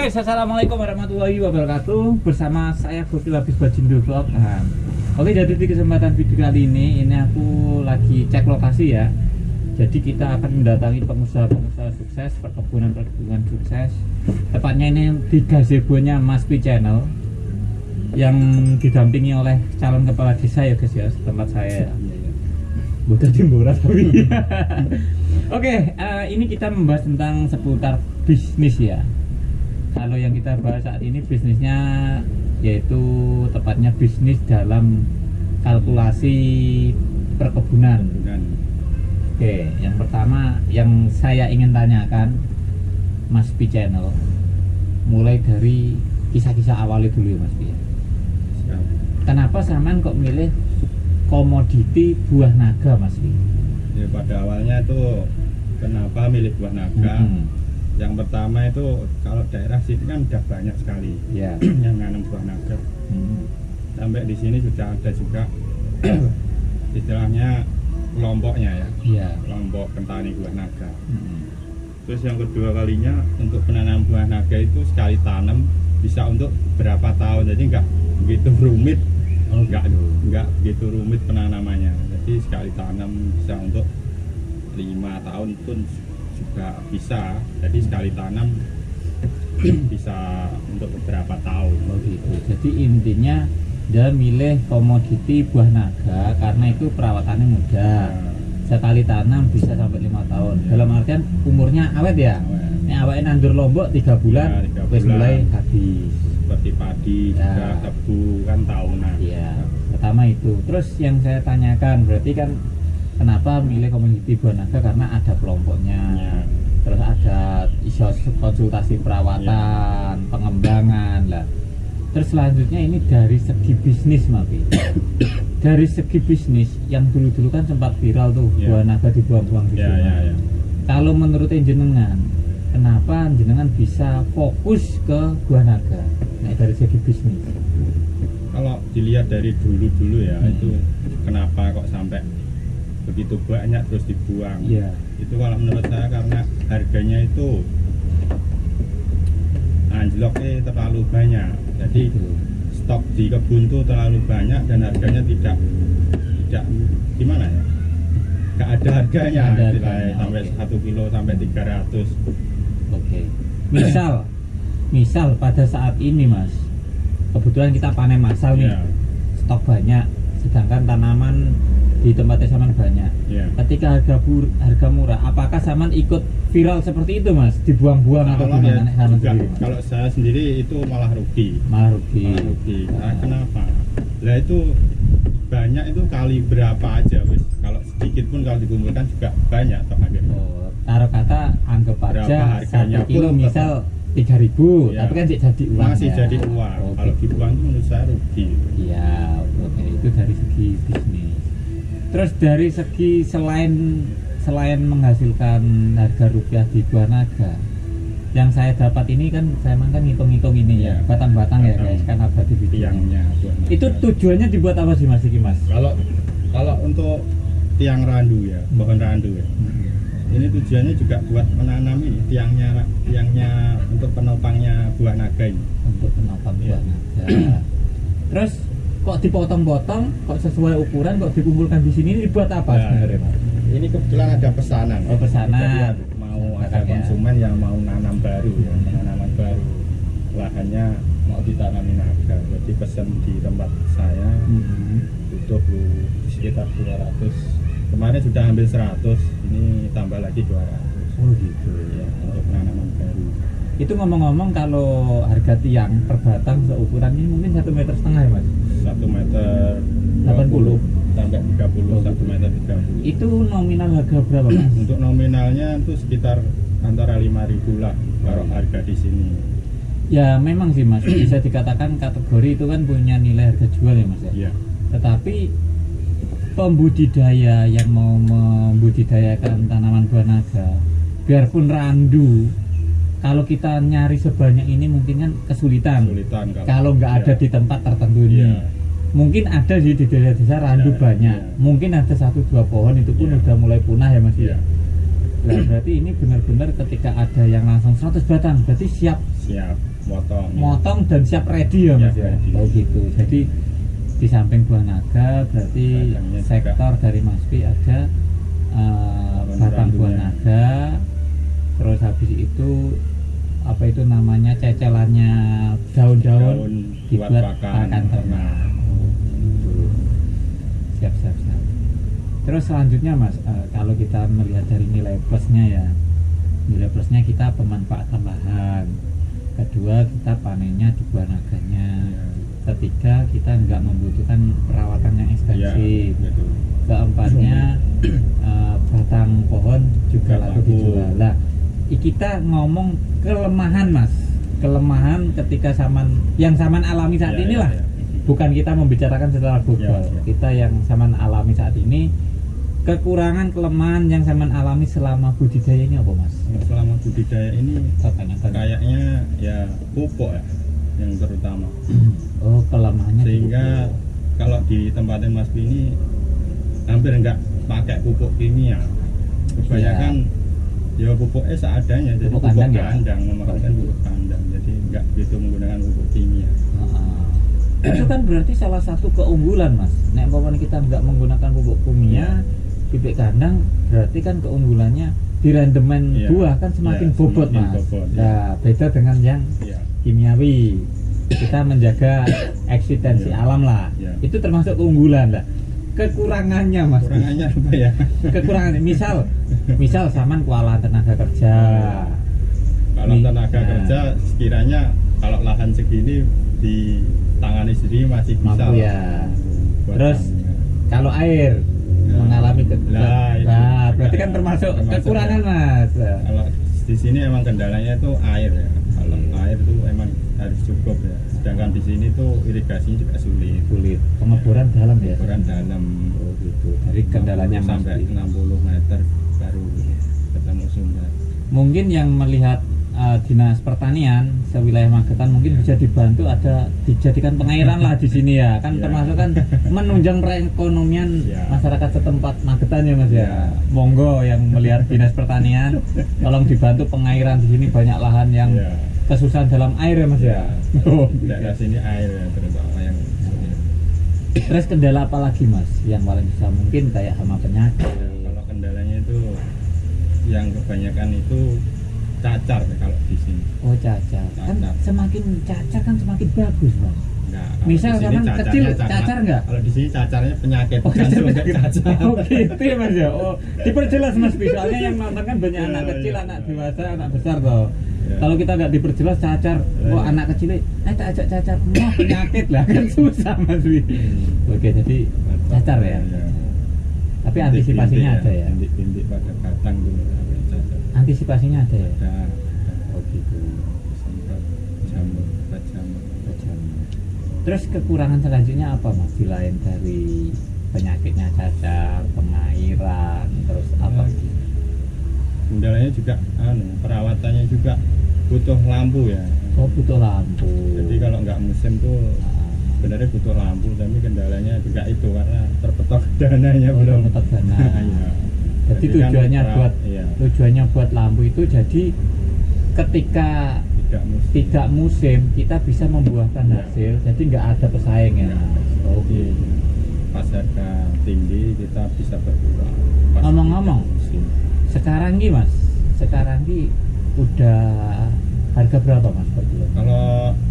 guys, assalamualaikum warahmatullahi wabarakatuh. Bersama saya Gofil Habis Bajindo Vlog. Oke, jadi di kesempatan video kali ini aku lagi cek lokasi ya. Jadi kita akan mendatangi pengusaha-pengusaha sukses, perkebunan sukses. Tepatnya ini di gazebo-nya Mas Pi Channel yang didampingi oleh calon kepala desa ya guys ya, tempat saya. Bukan Timburan tapi. Oke, ini kita membahas tentang seputar bisnis ya. Kalau yang kita bahas saat ini bisnisnya yaitu tepatnya bisnis dalam kalkulasi perkebunan. Oke, yang pertama yang saya ingin tanyakan Mas Pi Channel, mulai dari kisah-kisah awalnya dulu ya Mas Pi. Kenapa sampean kok milih komoditi buah naga Mas Pi? Ya, pada awalnya itu kenapa milih buah naga? Yang pertama itu kalau daerah sini kan udah banyak sekali yang nanam buah naga. Sampai di sini sudah ada juga istilahnya kelompoknya ya, kelompok petani buah naga. Terus yang kedua kalinya untuk penanam buah naga itu sekali tanam bisa untuk berapa tahun, jadi nggak begitu rumit. Nggak begitu rumit penanamannya. Jadi sekali tanam bisa untuk 5 tahun pun juga bisa. Jadi sekali tanam bisa untuk beberapa tahun. Gitu. Jadi intinya dia milih komoditi buah naga karena itu perawatannya mudah. Sekali tanam bisa sampai 5 tahun. Dalam artian umurnya awet ya. Ini awetnya nandur lombok 3 bulan, wis mulai habis. Seperti padi, juga tebu kan tahunan. Iya. Pertama itu. Terus yang saya tanyakan berarti kan kenapa milih komoditi buah naga, karena ada kelompoknya. Terus ada isu konsultasi perawatan, pengembangan lah. Terus selanjutnya ini dari segi bisnis Mapi. Dari segi bisnis yang dulu-dulu kan sempat viral tuh buah naga dibuang-buang di sungai. Kalau menurut jenengan, kenapa jenengan bisa fokus ke buah naga? Nah, dari segi bisnis. Kalau dilihat dari dulu-dulu ya, itu kenapa kok sampai begitu banyak terus dibuang? Itu kalau menurut saya karena harganya itu anjloknya terlalu banyak. Jadi stok di kebun itu terlalu banyak dan harganya tidak gimana ya? Gak ada harganya, sampai 1 kilo sampai 300. Oke. Misal pada saat ini Mas, kebetulan kita panen massal nih, stok banyak, sedangkan tanaman di tempatnya Saman banyak. Ketika harga murah, apakah Saman ikut viral seperti itu Mas? Dibuang-buang atau gimana? Kalau saya sendiri itu malah rugi. Nah, kenapa? Lah itu banyak itu kali berapa aja wis. Kalau sedikit pun kalau dikumpulkan juga banyak toh akhirnya. Taruh kata anggap aja harganya 1 kilo misal 3.000, tapi kan jadi uang. Masih jadi uang. Kalau dibuang itu menurut saya rugi. Iya, oke. Itu dari segi bisnis. Terus dari segi selain menghasilkan harga rupiah di buah naga, yang saya dapat ini kan saya kan ngitung-ngitung ini ya, batang-batang ya guys, kan abadi tiangnya. Itu tujuannya dibuat apa sih Mas iki Mas? Kalau untuk tiang randu ya, pohon randu ya. Ini tujuannya juga buat menanami tiangnya untuk penopangnya buah naga ini. Untuk penopang buah naga. Terus kok dipotong-potong, kok sesuai ukuran, kok dikumpulkan di sini, ini dibuat apa sebenarnya Mas? Ini kebetulan ada pesanan. Pesanan. Mau ada konsumen yang mau nanam baru ya, penanaman baru. Lahannya mau ditanami naga. Jadi pesan di tempat saya butuh sekitar 200. Kemarin sudah ambil 100, ini tambah lagi 200. Oh gitu ya, untuk penanaman baru. Itu ngomong-ngomong kalau harga tiang per batang seukuran ini mungkin 1,5 meter ya Mas? 1 meter 80 sampai 30, 1 meter 30. Itu nominal harga berapa Mas? Untuk nominalnya itu sekitar antara 5.000 lah kalau harga di sini. Ya memang sih Mas, bisa dikatakan kategori itu kan punya nilai harga jual ya Mas ya? Tetapi pembudidaya yang mau membudidayakan tanaman buah naga, biarpun randu, kalau kita nyari sebanyak ini mungkin kan kesulitan kalau nggak ada di tempat tertentu ini. Mungkin ada di desa-desa randu banyak, mungkin ada 1-2 pohon itu pun udah mulai punah ya Mas ya. Nah, berarti ini benar-benar ketika ada yang langsung 100 batang berarti siap motong dan siap ready ya Mas ya. Ready. Oh gitu. Jadi di samping buah naga berarti Batangnya sektor juga. dari Mas Pi ada batang buah Randu-randunya. naga, terus habis itu apa itu namanya cecelannya daun-daun Daun buat dibuat pakan pakan ternak. Oh, gitu. Siap. Terus selanjutnya Mas, kalau kita melihat dari nilai plusnya ya, nilai plusnya kita pemanfaatan lahan, kedua kita panennya di buah naganya, Ya. ketiga kita nggak membutuhkan perawatan yang Ya, ekstensif, gitu. keempatnya batang pohon juga Nggak laku laku. dijual. Lah, kita ngomong kelemahan Mas, kelemahan ketika yang saman alami saat Ya, inilah, ya. bukan kita membicarakan secara global, Ya. kita yang saman alami saat ini, kekurangan kelemahan yang saman alami selama budidaya ini apa Mas? Kalau selama budidaya ini Tanyakan. kayaknya ya pupuk ya yang terutama. Oh, kelemahannya di Sehingga pupuk. kalau di tempatnya Mas Pi ini hampir enggak pakai pupuk kimia. Kebanyakan ya pupuknya seadanya, jadi Pupuk pupuk kandang ya? kandang, memakan pupuk kandang. Jadi enggak begitu menggunakan pupuk kimia. Itu kan berarti salah satu keunggulan Mas. Nek umpamanya kita nggak menggunakan pupuk kimia, bibit kandang, berarti kan keunggulannya di rendemen Iya. buah kan semakin Iya, bobot semakin Mas. bobot, iya. Nah, beda dengan yang Iya. kimiawi. Kita menjaga eksistensi Iya. alam lah. Iya. Itu termasuk keunggulan lah. Kekurangannya Mas. Kurangannya apa ya? Kekurangannya misal saman kewalahan tenaga kerja. Kalau tenaga Nah. kerja sekiranya kalau lahan segini ditangani sendiri masih bisa. Mampu lah. ya. Buat Terus tanggungan. kalau air Nah, mengalami nah, itu berarti juga kan termasuk termasuk kekurangan ya. Mas. Kalau di sini emang kendalanya itu air ya. Kalau air tuh emang harus cukup ya. Sedangkan di sini tuh irigasinya juga sulit. Sulit. Pengeboran dalam ya. Ukuran dalam Oh gitu. Dari kendalanya Mas. sampai 60 meter baru ketemu sumber. Mungkin yang melihat dinas pertanian sewilayah Magetan mungkin bisa dibantu ada dijadikan pengairan lah di sini ya. Kan Ya. termasuk kan menunjang perekonomian Ya. masyarakat setempat Magetan ya Mas ya. Ya. Monggo yang melihat dinas pertanian tolong dibantu pengairan di sini, banyak lahan yang Ya. kesusahan dalam air ya Mas ya. Oh, Daerah sini air ya terutama yang sulit. Terus kendala apa lagi Mas yang paling bisa mungkin kayak hama penyakit? Kalau kendalanya itu yang kebanyakan itu cacar ya kalau di sini. Oh cacar. Kan Cacar. semakin cacar kan semakin bagus Mas. Enggak. kalau Misal di sini zaman cacarnya kecil, cacar enggak? Kalau di sini cacarnya penyakit, Oh, bukan cacar cuma penyakit. cacar. Oh gitu ya Mas ya. Oh diperjelas Mas, soalnya yang nonton kan banyak Ya, anak kecil, ya. anak dewasa, anak besar toh. Ya. Kalau kita nggak diperjelas cacar, Ya, oh ya. anak kecil, tak ajak cacar, mau penyakit lah kan susah Mas Wi. Oke jadi cacar ya. Tapi antisipasinya ada ya. Bintik-bintik pada batang tuh cacar. Antisipasinya ada ya. Ada. Oh gitu. Semprot jamur, obat jamur. Terus kekurangan selanjutnya apa Mas? Selain dari penyakitnya cacar, pengairan, terus apa? Kendalanya juga perawatannya juga butuh lampu ya. Oh butuh lampu. Jadi kalau nggak musim tuh sebenarnya butuh lampu, tapi kendalanya juga itu karena terpetok dananya Oh, belum. terpetok dana. Iya. Jadi Jadi kan tujuannya buat iya, buat lampu itu jadi ketika tidak musim. tidak musim kita bisa membuahkan Ya. hasil, jadi nggak ada pesaing ya. Ya. Oh Jadi gitu. pas harga tinggi kita bisa berkurang. Pas Ngomong-ngomong, tidak musim. sekarang nih Mas, sekarang nih udah harga berapa Mas per kilo? Kalau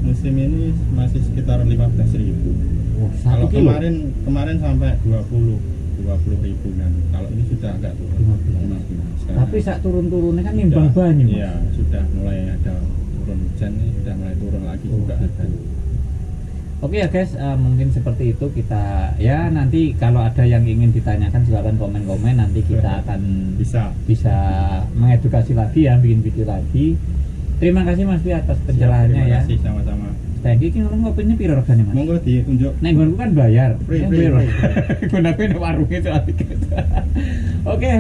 musim ini masih sekitar 15.000. Oh, Kalau 1 kilo. kemarin sampai 20 ribuan. Kalau ini sudah agak turun. 15. 15. Sekarang Tapi saat turun-turunnya kan nimbang sudah- banyu Mas. Iya, sudah mulai ada turun hujan nih, sudah mulai turun lagi Oh, juga gitu. harganya. Oke ya guys, mungkin seperti itu kita ya nanti kalau ada yang ingin ditanyakan silakan komen-komen, nanti kita akan Bisa. mengedukasi lagi ya, bikin video lagi. Terima kasih Mas Pi atas pencerahannya Terima ya. kasih sama-sama. Thank you, ngomong kopinya piro regane Mas? Monggo ditunjuk. Nek nggonku kan bayar. Free, Yang free, bayar. free. Gunaku nek warungnya soal tiket. Oke,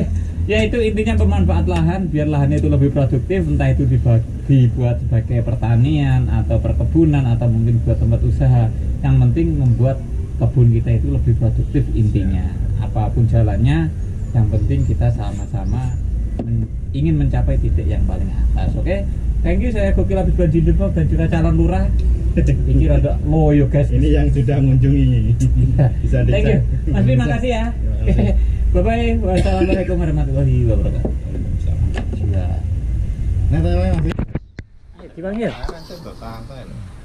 ya itu intinya pemanfaat lahan biar lahannya itu lebih produktif, entah itu dibuat sebagai pertanian atau perkebunan atau mungkin buat tempat usaha. Yang penting membuat kebun kita itu lebih produktif intinya. Apapun jalannya, yang penting kita sama-sama ingin mencapai titik yang paling atas. Oke, Thank you, saya Gokil Habis Bajindo dan juga calon lurah. Ini rada loyo guys. Ini yang sudah mengunjungi. Bisa dicek. Thank you. Mas Bin, makasih ya. Bye bye. Wassalamualaikum warahmatullahi wabarakatuh. Waalaikumsalam. Siap. Nah, teman-teman. Ayo dipanggil. Santai loh.